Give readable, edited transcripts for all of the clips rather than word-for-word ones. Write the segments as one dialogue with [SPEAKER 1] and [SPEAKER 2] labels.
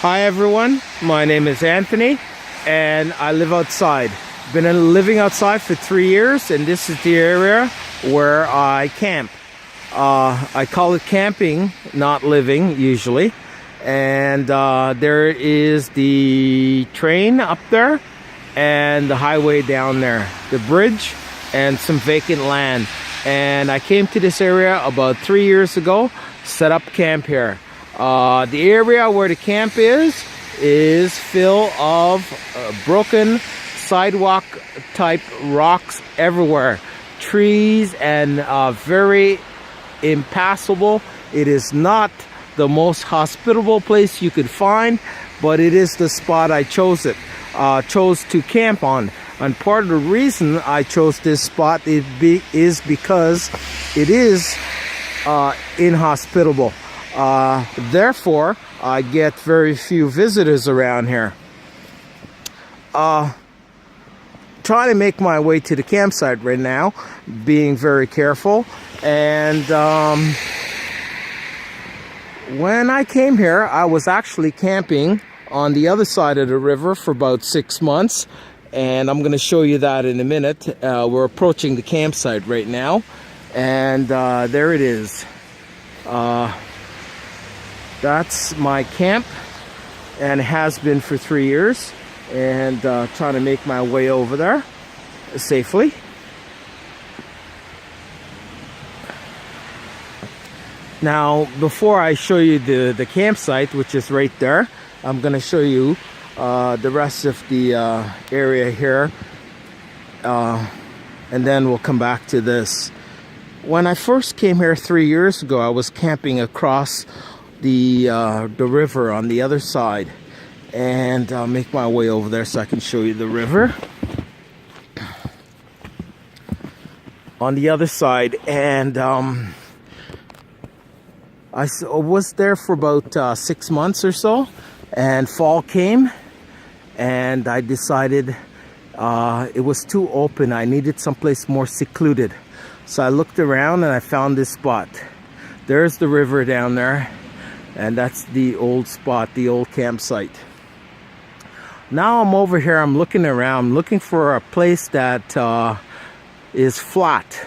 [SPEAKER 1] Hi everyone, my name is Anthony and I live outside. Been living outside for 3 years and this is the area where I camp. I call it camping, not living usually. And there is the train up there and the highway down there, the bridge and some vacant land. And I came to this area about 3 years ago, set up camp here. The area where the camp is full of broken sidewalk type rocks everywhere, trees, and very impassable. It is not the most hospitable place you could find, but it is the spot I chose to camp on. And part of the reason I chose this spot is because it is inhospitable. Therefore, I get very few visitors around here. Trying to make my way to the campsite right now, being very careful. And when I came here, I was actually camping on the other side of the river for about 6 months. And I'm going to show you that in a minute. We're approaching the campsite right now. And there it is. That's my camp, and it has been for 3 years, and trying to make my way over there safely. Now, before I show you the campsite, which is right there, I'm going to show you the rest of the area here, and then we'll come back to this. When I first came here 3 years ago, I was camping across the river on the other side, and I'll make my way over there so I can show you the river on the other side. And I was there for about 6 months or so, and fall came and I decided it was too open. I needed someplace more secluded, so I looked around and I found this spot. There's the river down there, and that's the old spot, the old campsite. Now I'm over here, I'm looking around, looking for a place that is flat,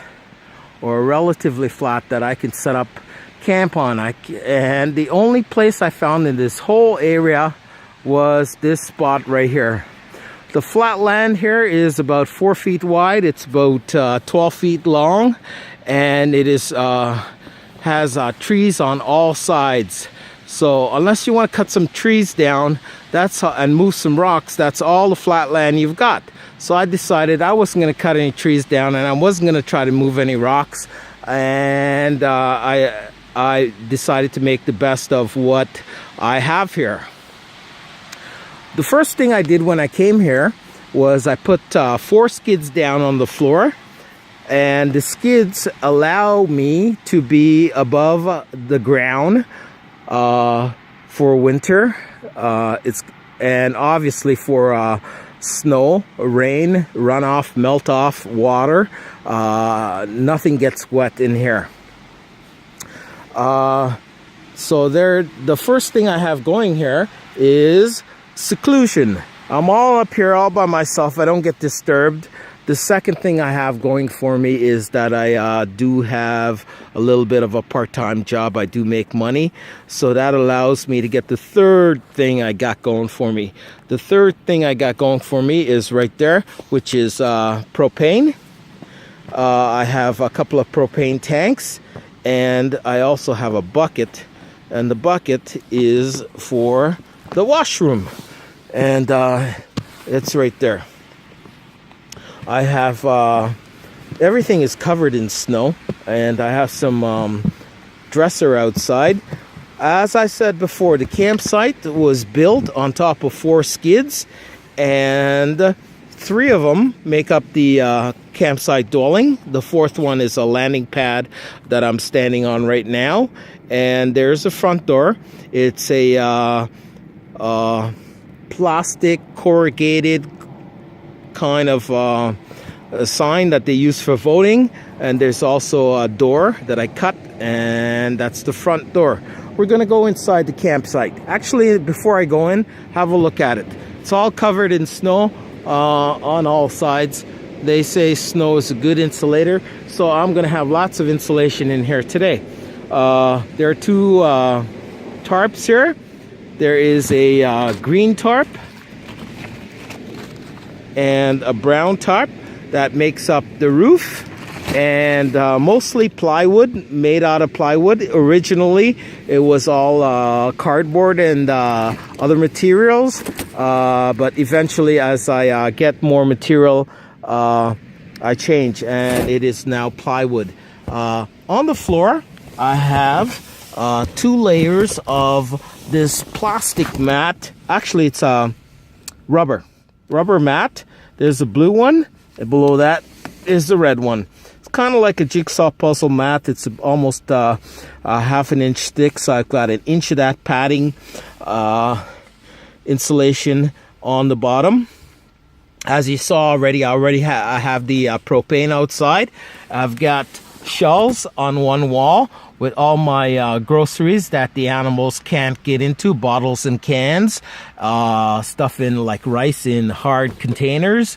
[SPEAKER 1] or relatively flat, that I can set up camp on. And the only place I found in this whole area was this spot right here. The flat land here is about 4 feet wide, it's about 12 feet long, and it is has trees on all sides. So unless you want to cut some trees down, and move some rocks, that's all the flat land you've got. So I decided I wasn't going to cut any trees down, and I wasn't going to try to move any rocks. And I decided to make the best of what I have here. The first thing I did when I came here was I put 4 skids down on the floor. And the skids allow me to be above the ground for winter, and obviously for snow, rain, runoff, melt off, water. Nothing gets wet in here. So the first thing I have going here is seclusion. I'm all up here all by myself. I don't get disturbed. The second thing I have going for me is that I do have a little bit of a part-time job. I do make money, so that allows me to get the third thing I got going for me. The third thing I got going for me is right there, which is propane. I have a couple of propane tanks, and I also have a bucket, and the bucket is for the washroom, and it's right there. I have everything is covered in snow, and I have some dresser outside. As I said before, the campsite was built on top of 4 skids, and 3 of them make up the campsite dwelling. The 4th one is a landing pad that I'm standing on right now, and there's a front door. It's a plastic corrugated kind of a sign that they use for voting, and there's also a door that I cut, and that's the front door. we're gonna go inside the campsite. Actually, before I go in, have a look at it. It's all covered in snow on all sides. They say snow is a good insulator, so I'm gonna have lots of insulation in here today. There are two tarps here. There is a green tarp and a brown tarp that makes up the roof, and mostly plywood, made out of plywood. Originally it was all cardboard and other materials, but eventually as I get more material, I change, and it is now plywood. On the floor I have 2 layers of this plastic mat. Actually, it's a rubber mat. There's a blue one, and below that is the red one. It's kind of like a jigsaw puzzle mat. It's almost a half an inch thick, so I've got an inch of that padding insulation on the bottom. As you saw already, I have the propane outside. I've got shelves on one wall with all my groceries that the animals can't get into, bottles and cans, stuff in like rice in hard containers,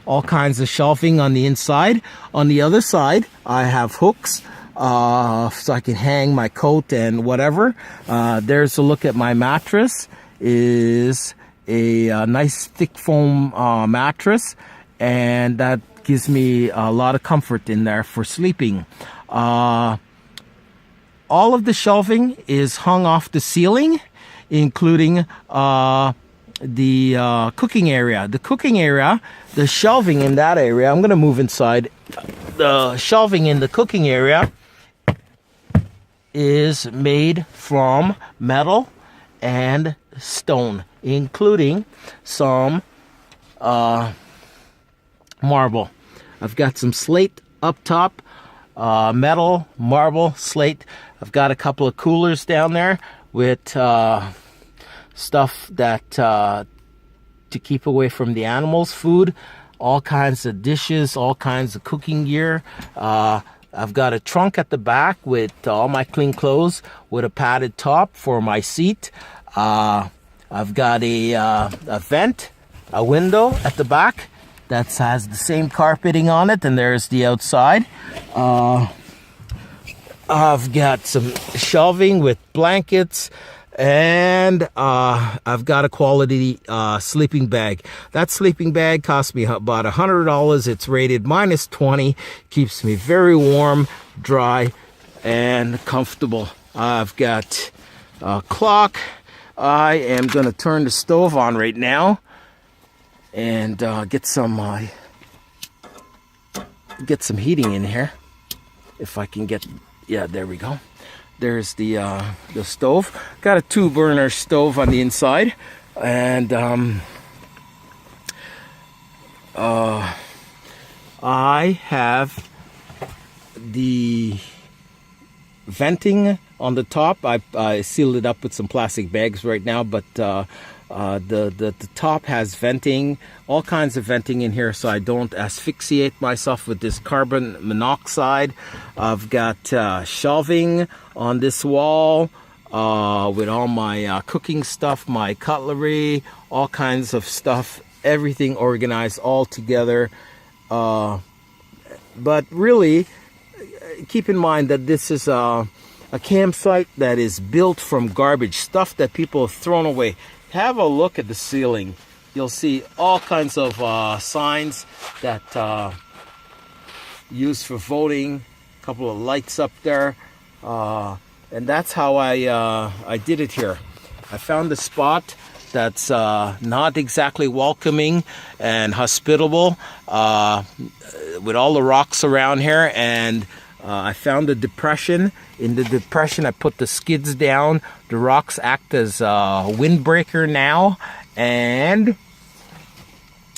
[SPEAKER 1] all kinds of shelving on the inside. On the other side, I have hooks so I can hang my coat and whatever. There's a look at my mattress. Is a nice thick foam mattress, and that gives me a lot of comfort in there for sleeping. All of the shelving is hung off the ceiling, including the cooking area. The cooking area, the shelving in that area, I'm going to move inside. The shelving in the cooking area is made from metal and stone, including some marble. I've got some slate up top, metal, marble, slate. I've got a couple of coolers down there with stuff that to keep away from the animals' food, all kinds of dishes, all kinds of cooking gear. I've got a trunk at the back with all my clean clothes with a padded top for my seat. I've got a vent, a window at the back that has the same carpeting on it, and there's the outside. I've got some shelving with blankets, and I've got a quality sleeping bag. That sleeping bag cost me about $100. It's rated -20. Keeps me very warm, dry, and comfortable. I've got a clock. I am going to turn the stove on right now and get some heating in here. If I can get, yeah, there we go. There's the stove. Got a 2-burner stove on the inside, and I have the venting on the top. I sealed it up with some plastic bags right now, but the top has venting, all kinds of venting in here, so I don't asphyxiate myself with this carbon monoxide. I've got shelving on this wall with all my cooking stuff, my cutlery, all kinds of stuff, everything organized all together. But really, keep in mind that this is a campsite that is built from garbage, stuff that people have thrown away. Have a look at the ceiling. You'll see all kinds of signs that used for voting. A couple of lights up there, and that's how I did it here. I found a spot that's not exactly welcoming and hospitable, with all the rocks around here, and I found a depression. In the depression, I put the skids down. The rocks act as a windbreaker now, and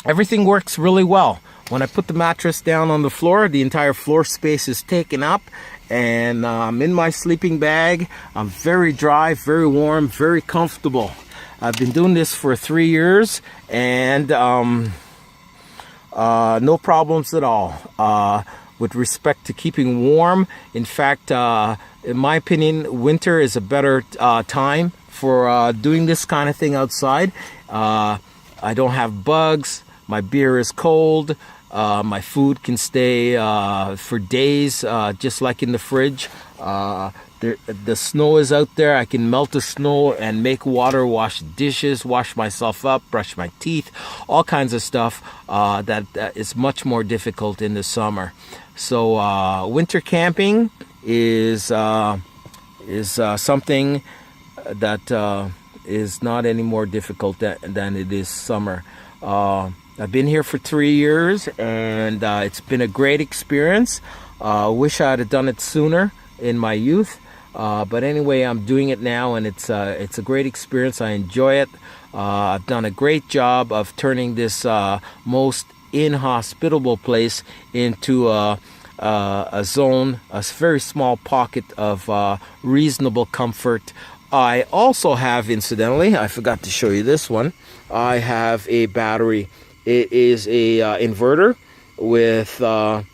[SPEAKER 1] everything works really well. When I put the mattress down on the floor, the entire floor space is taken up, and I'm in my sleeping bag. I'm very dry, very warm, very comfortable. I've been doing this for 3 years, and no problems at all. with respect to keeping warm. In fact, in my opinion, winter is a better time for doing this kind of thing outside. I don't have bugs. My beer is cold. My food can stay for days, just like in the fridge. The snow is out there. I can melt the snow and make water, wash dishes, wash myself up, brush my teeth, all kinds of stuff that is much more difficult in the summer. So winter camping is something that is not any more difficult than it is summer. I've been here for 3 years, and it's been a great experience. Wish I had done it sooner in my youth. But anyway, I'm doing it now, and it's a great experience. I enjoy it. I've done a great job of turning this most inhospitable place into a zone, a very small pocket of reasonable comfort. I also have, incidentally, I forgot to show you this one. I have a battery. It is a inverter with a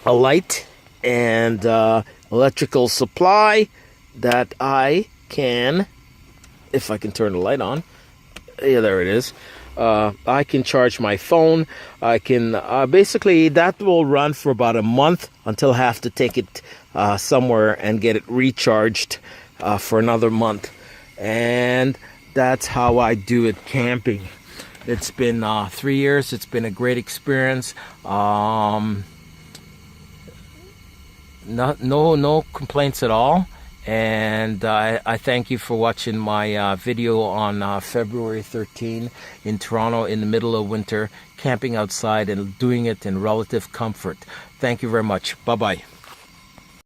[SPEAKER 1] light and electrical supply that I can, if I can turn the light on, yeah, there it is. I can charge my phone. I can basically, that will run for about a month until I have to take it somewhere and get it recharged for another month. And that's how I do it camping. It's been 3 years. It's been a great experience. No complaints at all. And I thank you for watching my video on February 13 in Toronto in the middle of winter, camping outside and doing it in relative comfort. Thank you very much. Bye-bye.